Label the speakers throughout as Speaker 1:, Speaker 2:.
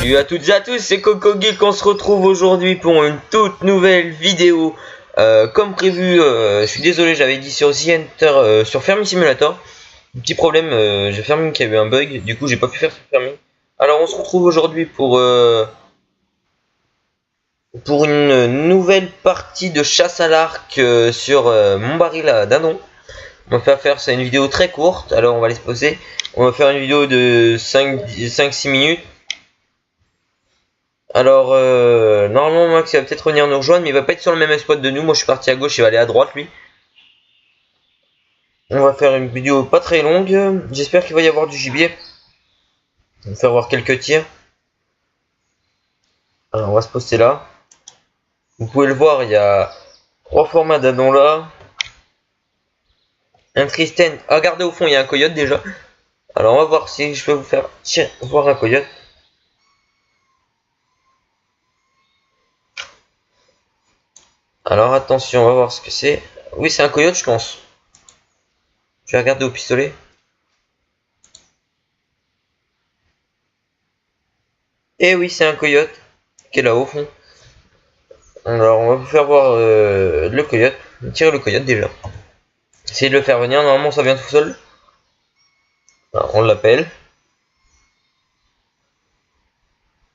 Speaker 1: Salut à toutes et à tous, c'est Coco Geek, on se retrouve aujourd'hui pour une toute nouvelle vidéo. Comme prévu, je suis désolé, j'avais dit sur The Enter, sur Farming Simulator. Un petit problème, j'ai Farming qui a eu un bug, du coup j'ai pas pu faire sur Farming. Alors on se retrouve aujourd'hui pour une nouvelle partie de chasse à l'arc sur mon baril à dindon. On va faire c'est une vidéo très courte, alors on va laisser poser. On va faire une vidéo de 5-6 minutes. Alors, normalement, Max il va peut-être venir nous rejoindre, mais il va pas être sur le même spot de nous. Moi, je suis parti à gauche, il va aller à droite, lui. On va faire une vidéo pas très longue. J'espère qu'il va y avoir du gibier. On va faire voir quelques tirs. Alors, on va se poster là. Vous pouvez le voir, il y a 3 formats d'adons là. Un Tristan. Ah, regardez au fond, il y a un coyote déjà. Alors, on va voir si je peux vous faire voir un coyote. Alors attention, on va voir ce que c'est. Oui, c'est un coyote, je pense. Je vais regarder au pistolet. Et oui, c'est un coyote qui est là au fond. Alors, on va vous faire voir le coyote. Tirer le coyote déjà. Essayez de le faire venir. Normalement, ça vient tout seul. Alors, on l'appelle.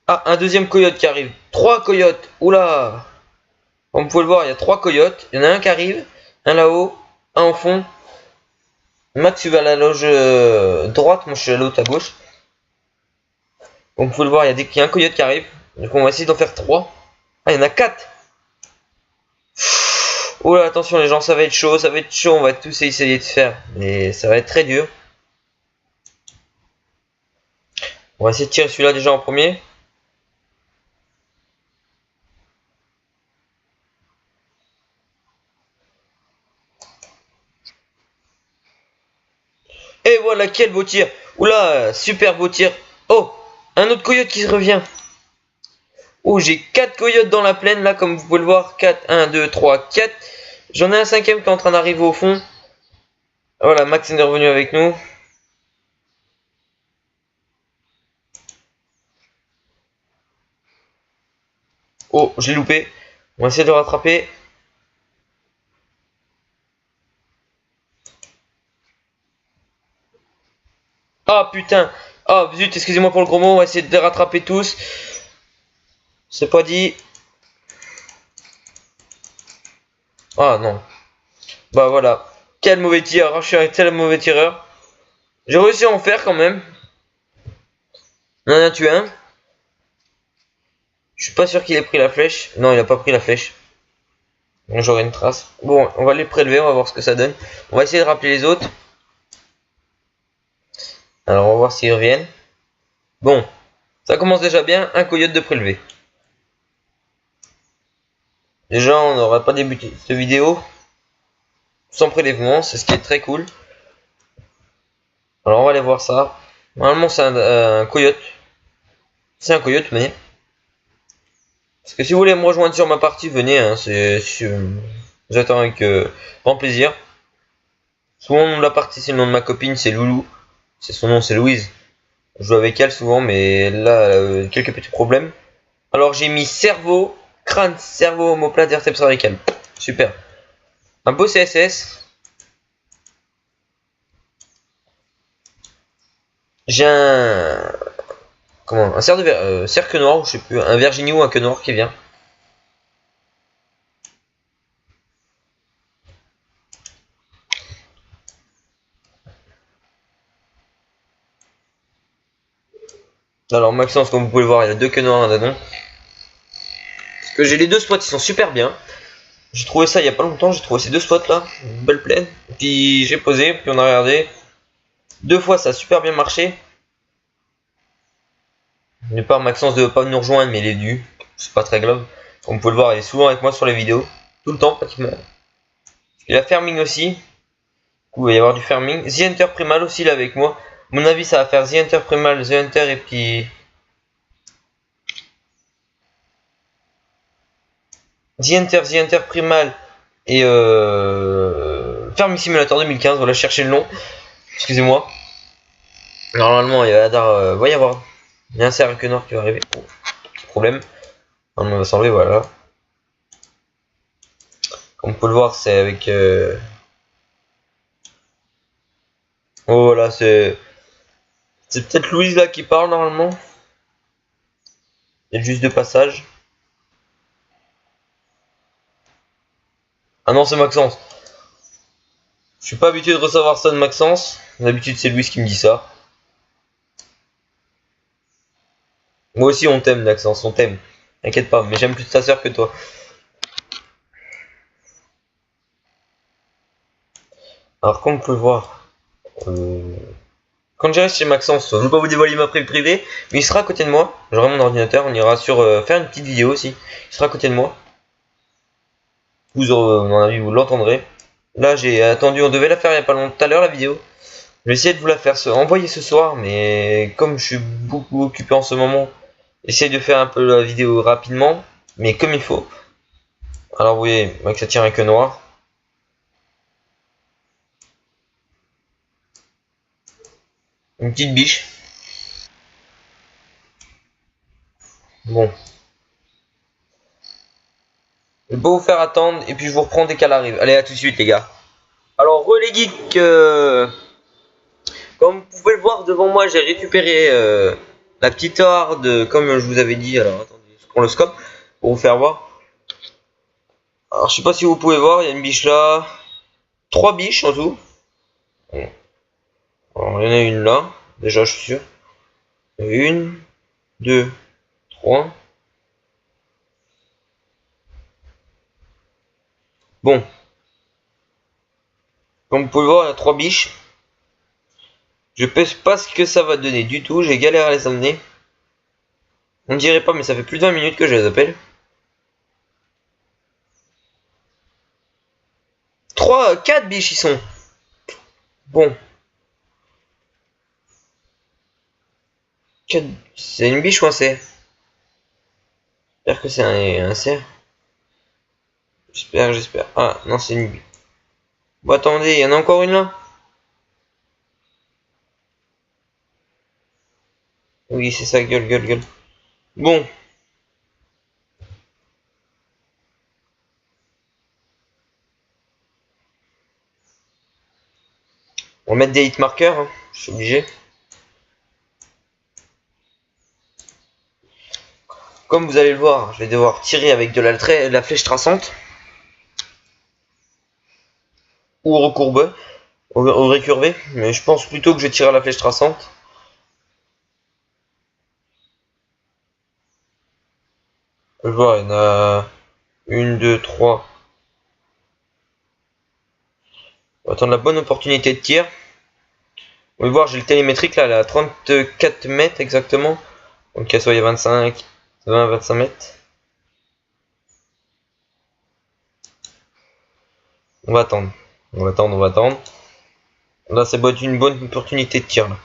Speaker 1: Ah, un deuxième coyote qui arrive. 3 coyotes. Oula! Comme vous pouvez le voir, il y a 3 coyotes. Il y en a un qui arrive. Un là-haut. Un au fond. Max, tu vas à la loge droite. Moi, je suis à l'autre à gauche. Comme vous pouvez le voir, il y a un coyote qui arrive. Donc, on va essayer d'en faire 3. Ah, il y en a 4. Oh là, attention les gens, ça va être chaud, on va tous essayer de faire. Mais ça va être très dur. On va essayer de tirer celui-là déjà en premier. Et voilà, quel beau tir. Oula, super beau tir. Oh, un autre coyote qui revient. Oh, j'ai 4 coyotes dans la plaine là, comme vous pouvez le voir. 4, 1, 2, 3, 4. J'en ai un cinquième qui est en train d'arriver au fond. Voilà, Max est revenu avec nous. Oh, je l'ai loupé. On va essayer de le rattraper. Ah putain. Ah zut, excusez-moi pour le gros mot. On va essayer de les rattraper tous. C'est pas dit. Ah non. Bah voilà. Quel mauvais tir. Je suis un tel mauvais tireur. J'ai réussi à en faire quand même. On en a tué un. Je suis pas sûr qu'il ait pris la flèche. Non, il a pas pris la flèche. Bon, j'aurai une trace. Bon, on va les prélever. On va voir ce que ça donne. On va essayer de rappeler les autres. Alors, on va voir s'ils reviennent. Bon. Ça commence déjà bien. Un coyote de prélevé. Déjà, on n'aura pas débuté cette vidéo sans prélèvement. C'est ce qui est très cool. Alors, on va aller voir ça. Normalement, c'est un coyote. C'est un coyote, mais... Parce que si vous voulez me rejoindre sur ma partie, venez. Hein, j'attends avec grand plaisir. Souvent, le nom de la partie, c'est le nom de ma copine, c'est Loulou. C'est son nom, c'est Louise. Je joue avec elle souvent, mais là, quelques petits problèmes. Alors, j'ai mis cerveau, crâne, cerveau, omoplate, vertèbre cervicale. Super. Un beau CSS. J'ai un... Comment? Un cercle noir, ou je sais plus, un Virginie ou un queue noir qui vient. Alors Maxence, comme vous pouvez le voir, il y a 2 queues noires, un dadon. Parce que j'ai les 2 spots, ils sont super bien. J'ai trouvé ça il y a pas longtemps, j'ai trouvé ces 2 spots là, une belle plaine. Puis j'ai posé, puis on a regardé. 2 fois ça a super bien marché. De part Maxence ne veut pas nous rejoindre, mais il est venu. C'est pas très grave. Comme vous pouvez le voir, il est souvent avec moi sur les vidéos. Tout le temps pratiquement. Il y a Farming aussi. Du coup, il va y avoir du Farming. The Hunter Primal aussi là avec moi. À mon avis, ça va faire The Hunter Primal, The Hunter et puis... The Hunter Primal et Farming Simulator 2015. Voilà, chercher le nom. Excusez-moi. Normalement, il va y avoir Il y a un cercle noir qui va arriver. Oh, petit problème. On va s'enlever, voilà. Comme on peut le voir, c'est avec... Oh voilà, c'est... C'est peut-être Louise là qui parle normalement. Il est juste de passage. Ah non, c'est Maxence. Je suis pas habitué de recevoir ça de Maxence. D'habitude, c'est Louise qui me dit ça. Moi aussi, on t'aime, Maxence, on t'aime. T'inquiète pas, mais j'aime plus ta sœur que toi. Alors, comme on peut le voir, quand j'irai chez Maxence, je ne veux pas vous dévoiler ma privée, mais il sera à côté de moi. J'aurai mon ordinateur, on ira sur faire une petite vidéo aussi. Il sera à côté de moi. Vous, vous l'entendrez. Là, j'ai attendu, on devait la faire il n'y a pas longtemps, tout à l'heure la vidéo. Je vais essayer de vous la faire envoyer ce soir, mais comme je suis beaucoup occupé en ce moment, j'essaie de faire un peu la vidéo rapidement, mais comme il faut. Alors vous voyez, avec ça tient un queue noir. Une petite biche. Bon. Je vais pas vous faire attendre, et puis je vous reprends dès qu'elle arrive. Allez, à tout de suite les gars. Alors, relais geek, comme vous pouvez le voir devant moi, j'ai récupéré la petite horde, comme je vous avais dit. Alors attendez, je prends le scope pour vous faire voir. Alors je sais pas si vous pouvez voir, il y a une biche là. 3 biches en tout. Alors, il y en a une là, déjà je suis sûr. Une, deux, trois. Bon. Comme vous pouvez voir, il y a 3 biches. Je pense pas ce que ça va donner du tout, j'ai galéré à les amener. On ne dirait pas, mais ça fait plus de 20 minutes que je les appelle. 3, 4 biches ils sont. Bon. C'est une biche ou un cerf? J'espère que c'est un cerf. J'espère. Ah, non, c'est une biche. Bon, attendez, il y en a encore une là? Oui, c'est ça, gueule. Bon. On va mettre des hit markers, hein. Je suis obligé. Comme vous allez le voir, je vais devoir tirer avec de la flèche traçante. Ou recourbe. Ou récurvé. Mais je pense plutôt que je tire à la flèche traçante. Je vois, il y en a... 1, 2, 3. On va attendre la bonne opportunité de tir. Vous pouvez voir, j'ai le télémétrique là, elle est à 34 mètres exactement. Donc qu'elle soit à 25, 20, 25 mètres. On va attendre. On va attendre. Là, ça doit être une bonne opportunité de tir là.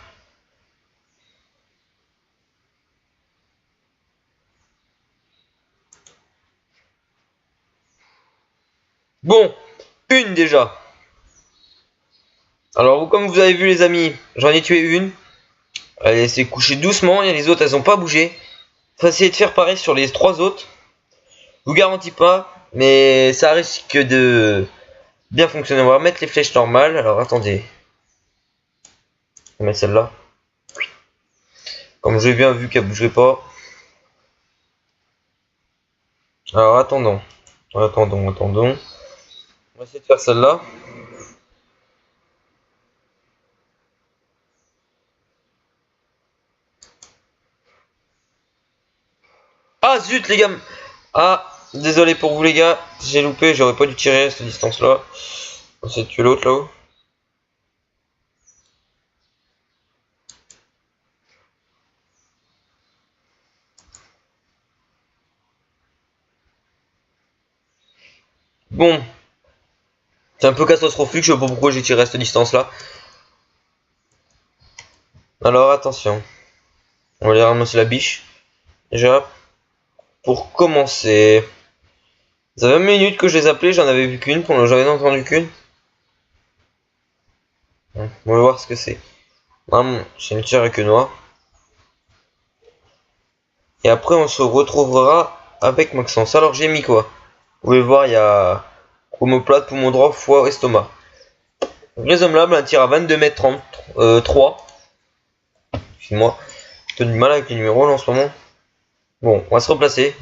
Speaker 1: Bon, une déjà. Alors, comme vous avez vu les amis, j'en ai tué une. Elle s'est couchée doucement, et les autres elles ont pas bougé. Faut essayer de faire pareil sur les 3 autres. Je vous garantis pas, mais ça risque de bien fonctionner. On va remettre les flèches normales. Alors attendez. On va mettre celle-là. Comme j'ai bien vu qu'elle bougerait pas. Alors attendons. Attendons. On va essayer de faire celle-là. Ah zut les gars. Ah, désolé pour vous les gars. J'ai loupé, j'aurais pas dû tirer à cette distance-là. On va essayer de tuer l'autre là-haut. Bon. C'est un peu catastrophique, je sais pas pourquoi j'ai tiré à cette distance-là. Alors attention. On va aller ramasser la biche. Déjà, pour commencer. Ça fait 20 minutes que je les appelais, j'en avais vu qu'une, j'en avais entendu qu'une. On va voir ce que c'est. C'est une tire à queue noire. Et après, on se retrouvera avec Maxence. Alors, j'ai mis quoi? Vous pouvez voir, il y a omoplate, poumon droit, foie, estomac. Raisonnable, un tir à 22 mètres 33. Excuse-moi. J'ai du mal avec les numéros là en ce moment. Bon, on va se replacer.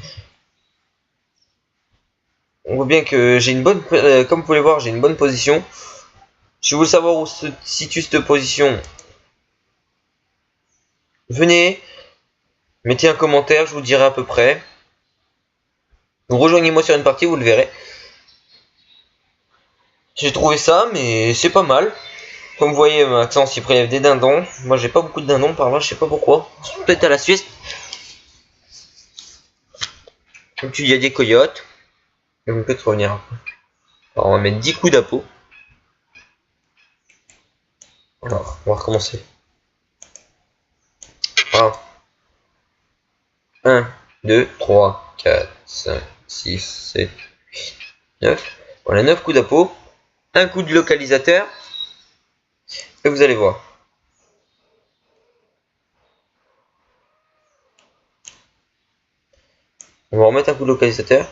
Speaker 1: On voit bien que j'ai une bonne, comme vous pouvez voir, j'ai une bonne position. Si vous voulez savoir où se situe cette position, venez, mettez un commentaire, je vous dirai à peu près. Donc rejoignez-moi sur une partie, vous le verrez. J'ai trouvé ça, mais c'est pas mal. Comme vous voyez, Maxence il prélève des dindons. Moi j'ai pas beaucoup de dindons par là, je sais pas pourquoi. Peut-être à la Suisse. Comme tu dis, il y a des coyotes. Je vais peut-être revenir après. Alors on va mettre 10 coups d'apeau. Alors, on va recommencer. Alors, 1, 2, 3, 4, 5, 6, 7, 8, 9. Voilà, 9 coups d'apeau. Un coup de localisateur. Et vous allez voir. On va remettre un coup de localisateur.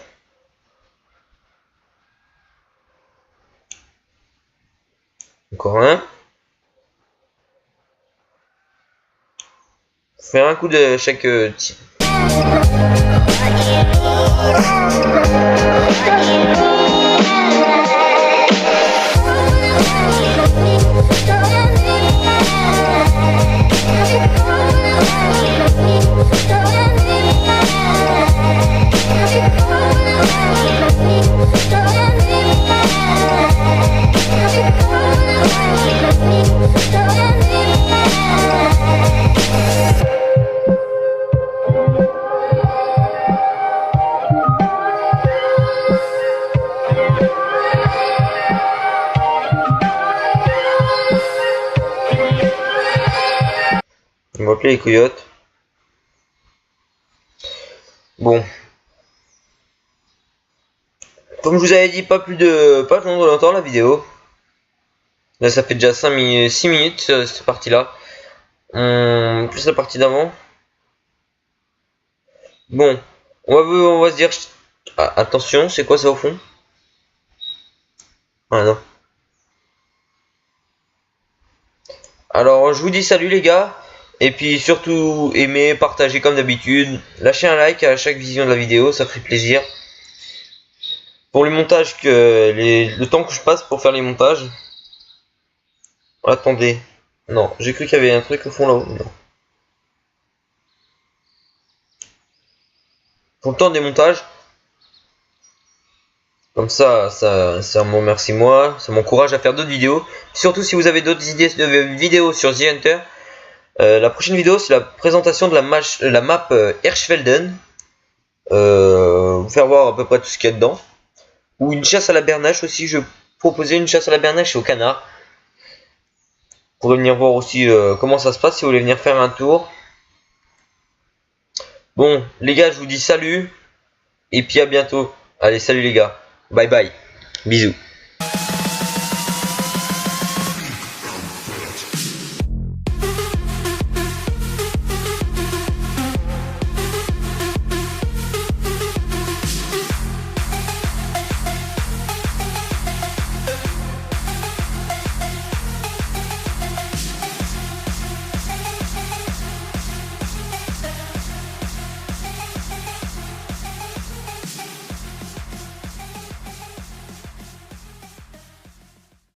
Speaker 1: Encore un. Faire un coup de chaque type. On va appeler les coyotes. Bon. Comme je vous avais dit, pas longtemps la vidéo. Là ça fait déjà 6 minutes cette partie là. Plus la partie d'avant. Bon. On va se dire. Ah, attention, c'est quoi ça au fond? Ah non. Alors je vous dis salut les gars. Et puis surtout aimez, partagez comme d'habitude. Lâchez un like à chaque vision de la vidéo, ça fait plaisir. Pour le montage, le temps que je passe pour faire les montages. Attendez. Non, j'ai cru qu'il y avait un truc au fond là-haut. Non. Pour le temps des montages. Comme ça me remercie moi. Ça m'encourage à faire d'autres vidéos. Surtout si vous avez d'autres idées de vidéos sur The Hunter. La prochaine vidéo c'est la présentation de la map Hirschfelden. Vous faire voir à peu près tout ce qu'il y a dedans. Ou une chasse à la bernache aussi. Je proposais une chasse à la bernache et au canard. Vous pourrez venir voir aussi comment ça se passe si vous voulez venir faire un tour. Bon les gars, je vous dis salut. Et puis à bientôt. Allez, salut les gars. Bye bye. Bisous.